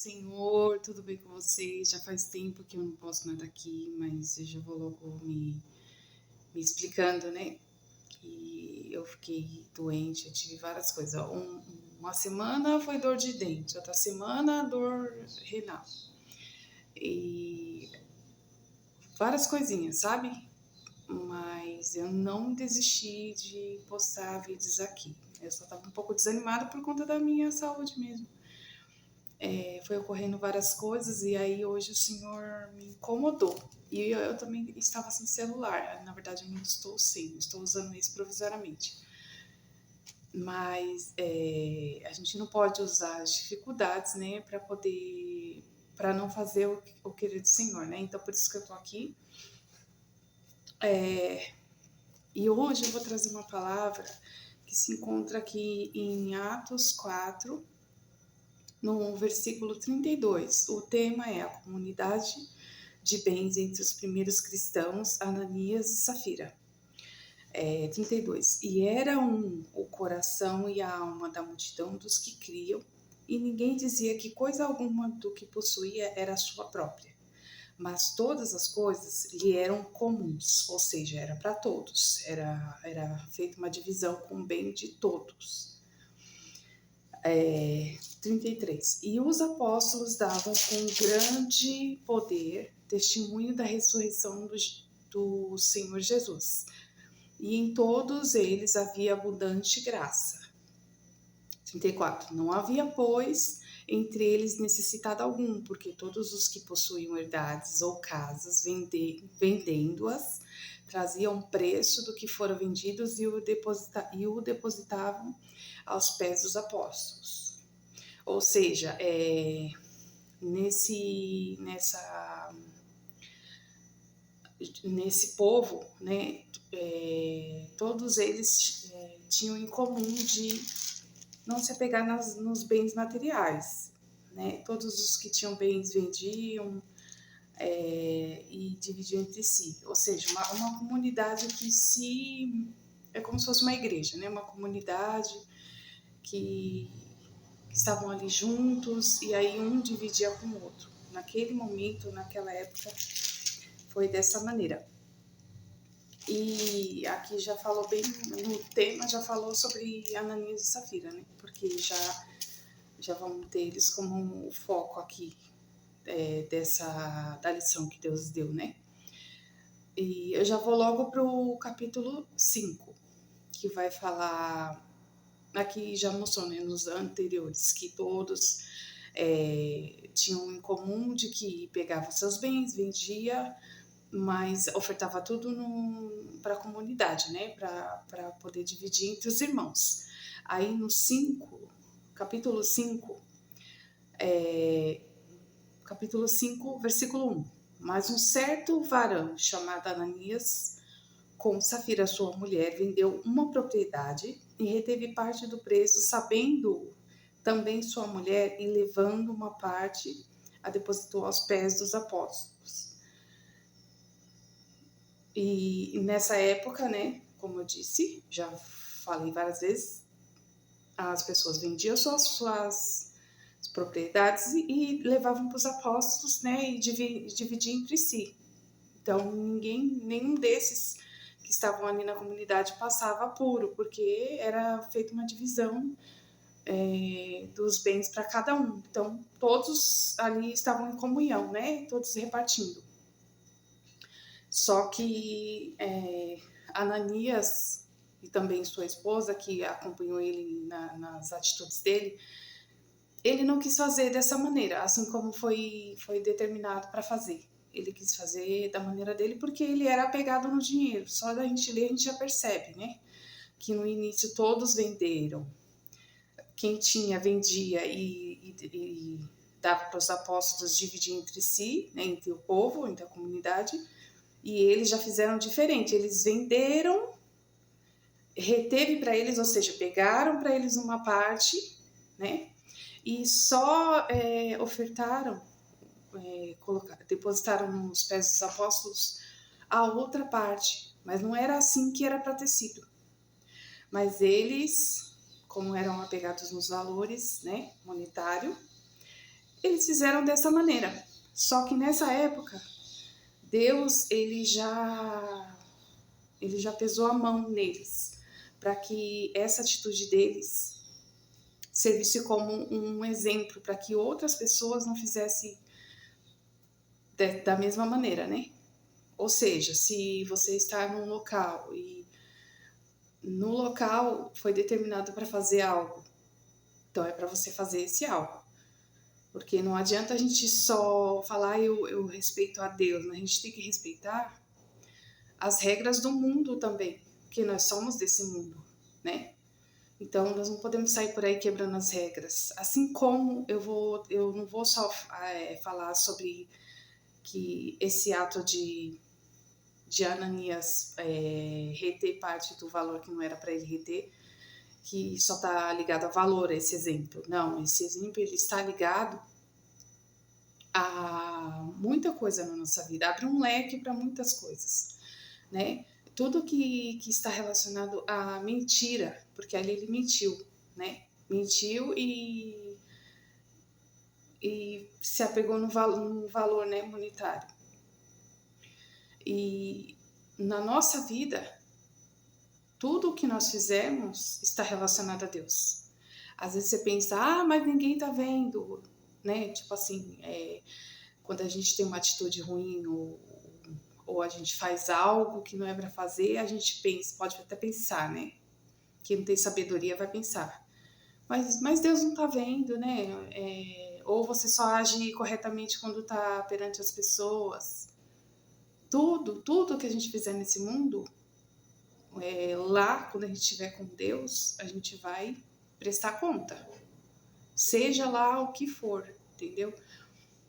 Senhor, tudo bem com vocês? Já faz tempo que eu não posto nada aqui, mas eu já vou logo me explicando, né? Que eu fiquei doente, eu tive várias coisas. Uma semana foi dor de dente, outra semana dor renal. E várias coisinhas, sabe? Mas eu não desisti de postar vídeos aqui. Eu só tava um pouco desanimada por conta da minha saúde mesmo. Foi ocorrendo várias coisas e aí hoje o Senhor me incomodou. E eu também estava sem celular. Na verdade, eu não estou sem, estou usando isso provisoriamente. Mas a gente não pode usar as dificuldades, né, para não fazer o querer do Senhor, né? Então, por isso que eu tô aqui. E hoje eu vou trazer uma palavra que se encontra aqui em Atos 4, no versículo 32. O tema é a comunidade de bens entre os primeiros cristãos, Ananias e Safira. 32. E era o coração e a alma da multidão dos que criam, e ninguém dizia que coisa alguma do que possuía era sua própria, mas todas as coisas lhe eram comuns, ou seja, era para todos, era feita uma divisão com o bem de todos. 33. E os apóstolos davam com grande poder testemunho da ressurreição do Senhor Jesus. E em todos eles havia abundante graça. 34. Não havia, pois, entre eles necessitado algum, porque todos os que possuíam herdades ou casas, vendendo-as, traziam preço do que foram vendidos e o depositavam aos pés dos apóstolos. Ou seja, nesse povo, né, todos eles tinham em comum de não se apegar nos bens materiais, né? Todos os que tinham bens vendiam e dividiam entre si. Ou seja, uma comunidade que é como se fosse uma igreja, né? Uma comunidade que estavam ali juntos e aí um dividia com o outro. Naquele momento, naquela época, foi dessa maneira. E aqui já falou bem, no tema já falou sobre Ananias e Safira, né? Porque já vamos ter eles como o foco aqui da lição que Deus deu, né? E eu já vou logo para o capítulo 5, que vai falar, aqui já mostrou, né, nos anteriores, que todos tinham em comum de que pegava seus bens, vendia, mas ofertava tudo para a comunidade, né, para poder dividir entre os irmãos. Aí no 5, capítulo 5, versículo 1. Mas um certo varão chamado Ananias, com Safira sua mulher, vendeu uma propriedade e reteve parte do preço, sabendo também sua mulher, e levando uma parte, a depositou aos pés dos apóstolos. E nessa época, né, como eu disse, já falei várias vezes, as pessoas vendiam suas propriedades e levavam para os apóstolos, né, e dividiam entre si. Então, nenhum desses que estavam ali na comunidade passava apuro, porque era feita uma divisão dos bens para cada um. Então, todos ali estavam em comunhão, né, todos repartindo. Só que Ananias e também sua esposa, que acompanhou ele nas atitudes dele, ele não quis fazer dessa maneira, assim como foi determinado para fazer. Ele quis fazer da maneira dele porque ele era apegado no dinheiro. Só da gente ler a gente já percebe, né? Que no início todos venderam. Quem tinha, vendia e dava para os apóstolos dividir entre si, né, entre o povo, entre a comunidade. E eles já fizeram diferente. Eles venderam, reteve para eles, ou seja, pegaram para eles uma parte, né? E só ofertaram, depositaram nos pés dos apóstolos a outra parte, mas não era assim que era para ter sido. Mas eles, como eram apegados nos valores, né, monetário, eles fizeram dessa maneira. Só que nessa época, Deus, ele já pesou a mão neles, para que essa atitude deles servisse como um exemplo, para que outras pessoas não fizessem da mesma maneira, né? Ou seja, se você está num local e no local foi determinado para fazer algo, então é para você fazer esse algo. Porque não adianta a gente só falar eu respeito a Deus, né? A gente tem que respeitar as regras do mundo também, porque nós somos desse mundo, né? Então nós não podemos sair por aí quebrando as regras. Assim como eu não vou só falar sobre que esse ato de Ananias reter parte do valor que não era para ele reter, que só está ligado a valor, esse exemplo. Não, esse exemplo ele está ligado a muita coisa na nossa vida, abre um leque para muitas coisas, né? Tudo que está relacionado à mentira, porque ali ele mentiu, né? Mentiu e se apegou no valor, né, monetário. E na nossa vida, tudo o que nós fizermos está relacionado a Deus. Às vezes você pensa, mas ninguém tá vendo, né? Tipo assim, quando a gente tem uma atitude ruim ou a gente faz algo que não é para fazer, a gente pensa, pode até pensar, né? Quem não tem sabedoria vai pensar. Mas Deus não tá vendo, né? Ou você só age corretamente quando tá perante as pessoas. Tudo que a gente fizer nesse mundo, lá, quando a gente estiver com Deus, a gente vai prestar conta. Seja lá o que for, entendeu?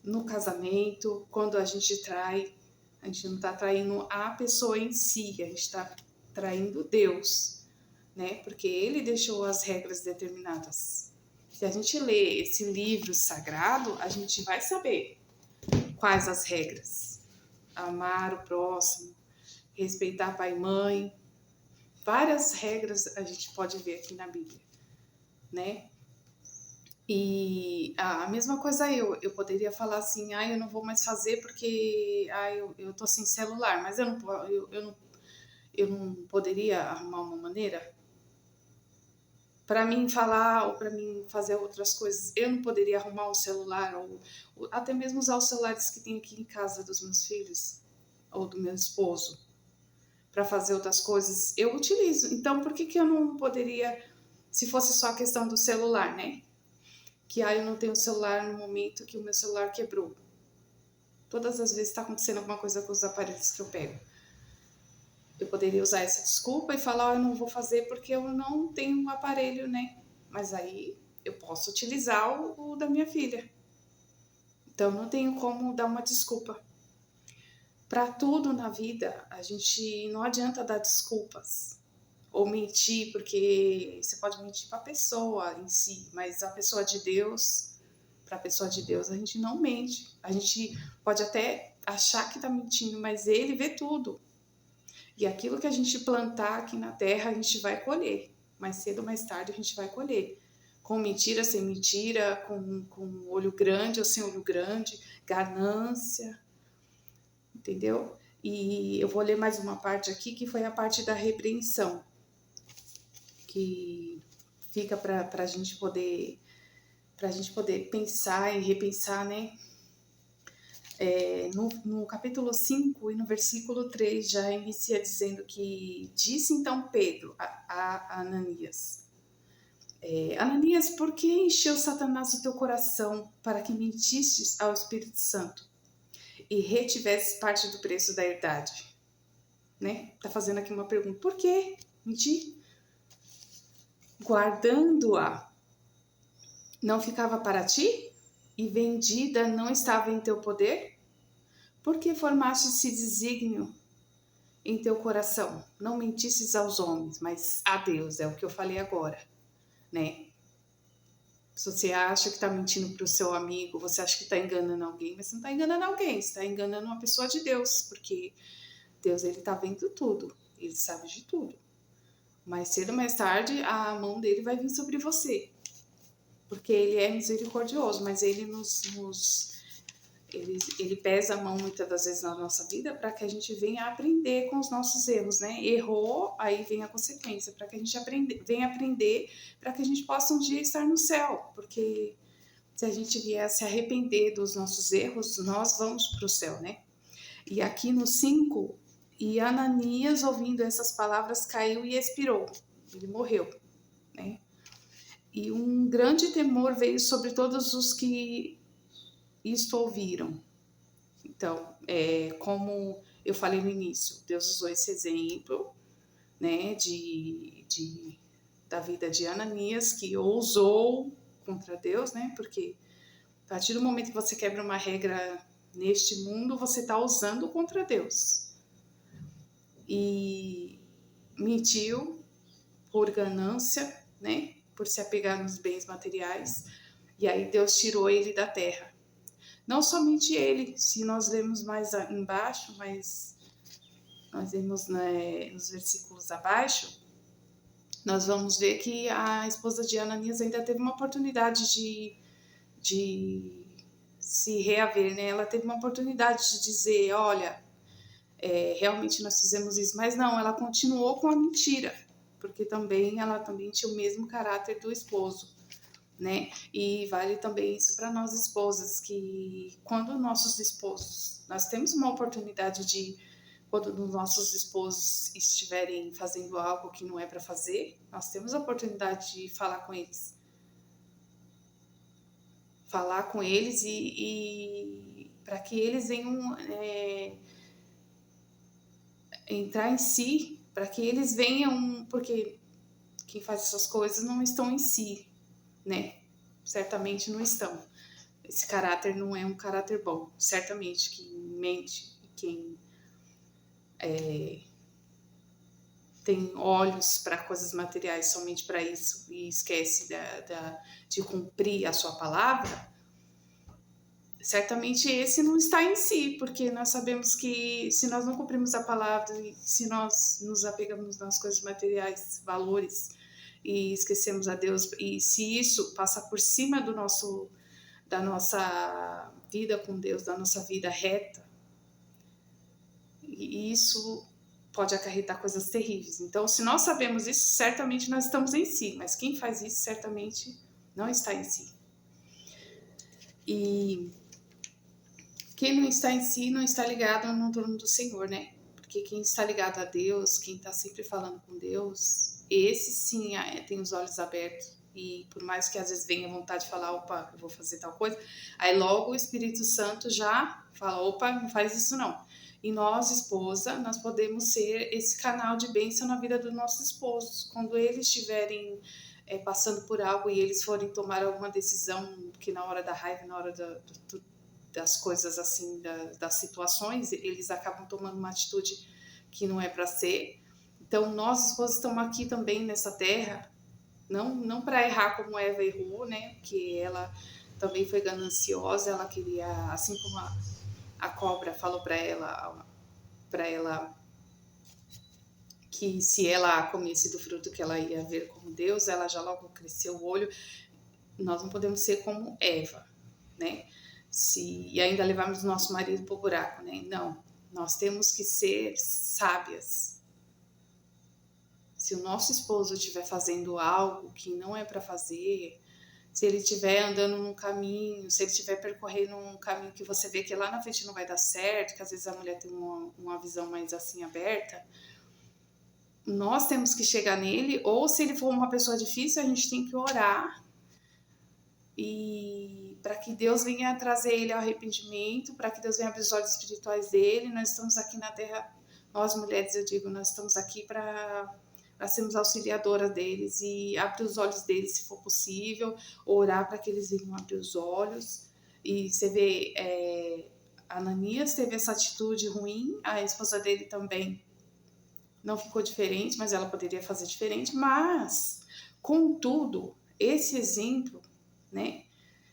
No casamento, quando a gente trai, a gente não está traindo a pessoa em si, a gente está traindo Deus, né? Porque Ele deixou as regras determinadas. Se a gente lê esse livro sagrado, a gente vai saber quais as regras. Amar o próximo, respeitar pai e mãe. Várias regras a gente pode ver aqui na Bíblia, né? E a mesma coisa eu poderia falar assim, eu não vou mais fazer porque eu tô sem celular, mas eu não poderia arrumar uma maneira para mim falar ou para mim fazer outras coisas. Eu não poderia arrumar um celular ou até mesmo usar os celulares que tem aqui em casa dos meus filhos ou do meu esposo para fazer outras coisas. Eu utilizo. Então, por que eu não poderia, se fosse só a questão do celular, né? Que eu não tenho celular no momento que o meu celular quebrou. Todas as vezes está acontecendo alguma coisa com os aparelhos que eu pego. Eu poderia usar essa desculpa e falar, eu não vou fazer porque eu não tenho um aparelho, né? Mas aí eu posso utilizar o da minha filha. Então não tenho como dar uma desculpa. Para tudo na vida, a gente não adianta dar desculpas ou mentir, porque você pode mentir para a pessoa em si, mas a pessoa de Deus, para a pessoa de Deus, a gente não mente. A gente pode até achar que está mentindo, mas Ele vê tudo. E aquilo que a gente plantar aqui na terra, a gente vai colher. Mais cedo ou mais tarde, a gente vai colher. Com mentira, sem mentira, com olho grande ou sem olho grande, ganância, entendeu? E eu vou ler mais uma parte aqui, que foi a parte da repreensão, que fica para a gente poder pensar e repensar, né? No capítulo 5 e no versículo 3 já inicia dizendo que disse então Pedro a Ananias, Ananias, por que encheu Satanás o teu coração para que mentistes ao Espírito Santo e retivesses parte do preço da herdade? Né? Tá fazendo aqui uma pergunta, por que mentir? Guardando-a não ficava para ti? E vendida não estava em teu poder? Por que formaste esse desígnio em teu coração? Não mentisses aos homens, mas a Deus, é o que eu falei agora, né? Se você acha que está mentindo para o seu amigo, você acha que está enganando alguém, mas você não está enganando alguém, você está enganando uma pessoa de Deus, porque Deus, ele está vendo tudo, ele sabe de tudo. Mais cedo ou mais tarde, a mão dele vai vir sobre você. porque ele é misericordioso, mas ele ele pesa a mão muitas das vezes na nossa vida para que a gente venha aprender com os nossos erros, né? Errou, aí vem a consequência, para que a gente venha aprender, para que a gente possa um dia estar no céu, porque se a gente vier a se arrepender dos nossos erros, nós vamos para o céu, né? E aqui no 5, e Ananias, ouvindo essas palavras, caiu e expirou. Ele morreu, né? E um grande temor veio sobre todos os que isto ouviram. Então, como eu falei no início, Deus usou esse exemplo, né, da vida de Ananias, que ousou contra Deus, né, porque a partir do momento que você quebra uma regra neste mundo, você está usando contra Deus. E mentiu por ganância, né, por se apegar nos bens materiais, e aí Deus tirou ele da terra. Não somente ele, se nós lermos mais embaixo, mas nós vemos, né, nos versículos abaixo, nós vamos ver que a esposa de Ananias ainda teve uma oportunidade de se reaver, né? Ela teve uma oportunidade de dizer, olha, realmente nós fizemos isso, mas não, ela continuou com a mentira, porque ela também tinha o mesmo caráter do esposo, né? E vale também isso para nós esposas, que quando nossos esposos, nós temos uma oportunidade de, quando os nossos esposos estiverem fazendo algo que não é para fazer, nós temos a oportunidade de falar com eles. Falar com eles e para que eles venham entrar em si, para que eles venham, porque quem faz essas coisas não estão em si, né? Certamente não estão. Esse caráter não é um caráter bom. Certamente quem mente, quem tem olhos para coisas materiais somente para isso e esquece de cumprir a sua palavra, certamente esse não está em si, porque nós sabemos que se nós não cumprimos a palavra e se nós nos apegamos nas coisas materiais, valores, e esquecemos a Deus, e se isso passa por cima da nossa vida com Deus, da nossa vida reta, e isso pode acarretar coisas terríveis. Então, se nós sabemos isso, certamente nós estamos em si, mas quem faz isso certamente não está em si. E quem não está em si não está ligado no trono do Senhor, né? Porque quem está ligado a Deus, quem está sempre falando com Deus, esse sim tem os olhos abertos. E por mais que às vezes venha vontade de falar, opa, eu vou fazer tal coisa, aí logo o Espírito Santo já fala, opa, não faz isso não. E nós, esposa, nós podemos ser esse canal de bênção na vida dos nossos esposos. Quando eles estiverem passando por algo e eles forem tomar alguma decisão, que na hora da raiva, na hora das coisas assim, das situações, eles acabam tomando uma atitude que não é para ser. Então, nós, esposas, estamos aqui também nessa terra, não para errar como Eva errou, né? Porque ela também foi gananciosa, ela queria, assim como a cobra falou para ela que se ela comesse do fruto que ela ia ver como Deus, ela já logo cresceu o olho. Nós não podemos ser como Eva, né? E ainda levarmos o nosso marido para o buraco, né? Não, nós temos que ser sábias. Se o nosso esposo estiver fazendo algo que não é para fazer, se ele estiver andando num caminho, se ele estiver percorrendo um caminho que você vê que lá na frente não vai dar certo, que às vezes a mulher tem uma visão mais assim aberta, nós temos que chegar nele, ou se ele for uma pessoa difícil, a gente tem que orar e para que Deus venha trazer ele ao arrependimento, para que Deus venha abrir os olhos espirituais dele. Nós estamos aqui na terra, nós mulheres, eu digo, nós estamos aqui para sermos auxiliadoras deles e abrir os olhos deles se for possível, orar para que eles venham abrir os olhos. E você vê, Ananias teve essa atitude ruim, a esposa dele também não ficou diferente, mas ela poderia fazer diferente. Mas, contudo, esse exemplo, né?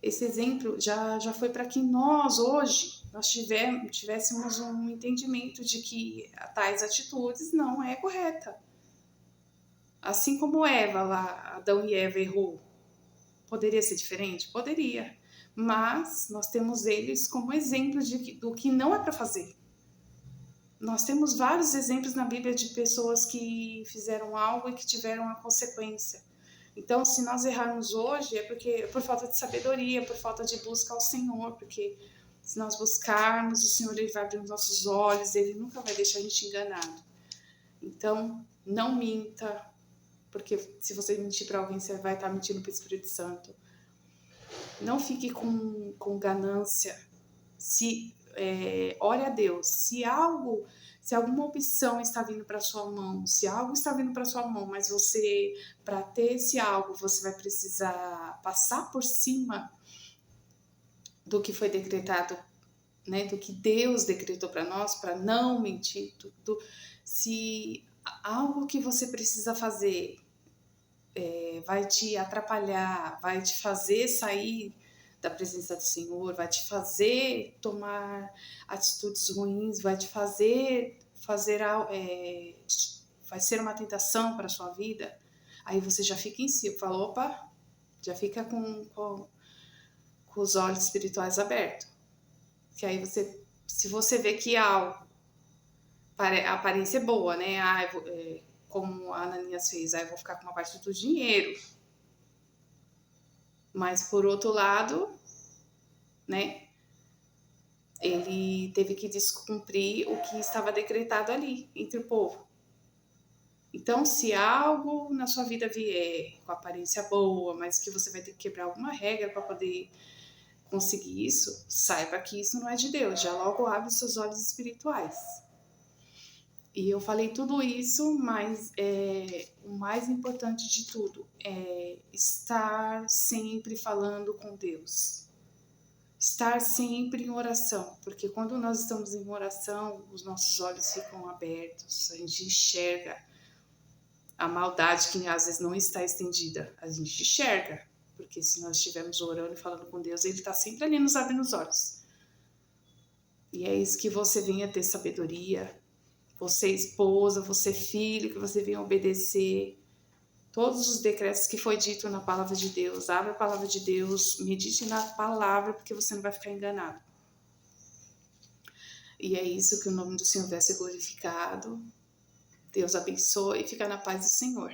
Esse exemplo já foi para que nós, hoje, nós tivéssemos um entendimento de que tais atitudes não é correta. Assim como Eva, lá, Adão e Eva errou Poderia ser diferente? Poderia. Mas nós temos eles como exemplo do que não é para fazer. Nós temos vários exemplos na Bíblia de pessoas que fizeram algo e que tiveram a consequência. Então, se nós errarmos hoje, é por falta de sabedoria, por falta de busca ao Senhor, porque se nós buscarmos, o Senhor ele vai abrir os nossos olhos, ele nunca vai deixar a gente enganado. Então, não minta, porque se você mentir para alguém, você vai estar mentindo para o Espírito Santo. Não fique com ganância. Ore a Deus. Se alguma opção está vindo para sua mão, se algo está vindo para sua mão, mas você, para ter esse algo, você vai precisar passar por cima do que foi decretado, né, do que Deus decretou para nós, para não mentir, se algo que você precisa fazer vai te atrapalhar, vai te fazer sair da presença do Senhor, vai te fazer tomar atitudes ruins, vai te fazer vai ser uma tentação para a sua vida, aí você já fica em si, fala, opa, já fica com os olhos espirituais abertos. Que aí se você vê que algo, a aparência é boa, né? Como a Ananias fez, eu vou ficar com uma parte do dinheiro. Mas, por outro lado, né? Ele teve que descumprir o que estava decretado ali, entre o povo. Então, se algo na sua vida vier com aparência boa, mas que você vai ter que quebrar alguma regra para poder conseguir isso, saiba que isso não é de Deus. Já logo abre seus olhos espirituais. E eu falei tudo isso, mas o mais importante de tudo é estar sempre falando com Deus. Estar sempre em oração, porque quando nós estamos em oração, os nossos olhos ficam abertos, a gente enxerga a maldade que às vezes não está estendida, a gente enxerga, porque se nós estivermos orando e falando com Deus, Ele está sempre ali nos abrindo os olhos. E é isso que você venha ter sabedoria, você esposa, você filho, que você venha obedecer todos os decretos que foi dito na palavra de Deus. Abre a palavra de Deus, medite na palavra, porque você não vai ficar enganado. E é isso, que o nome do Senhor vai ser glorificado. Deus abençoe e fica na paz do Senhor.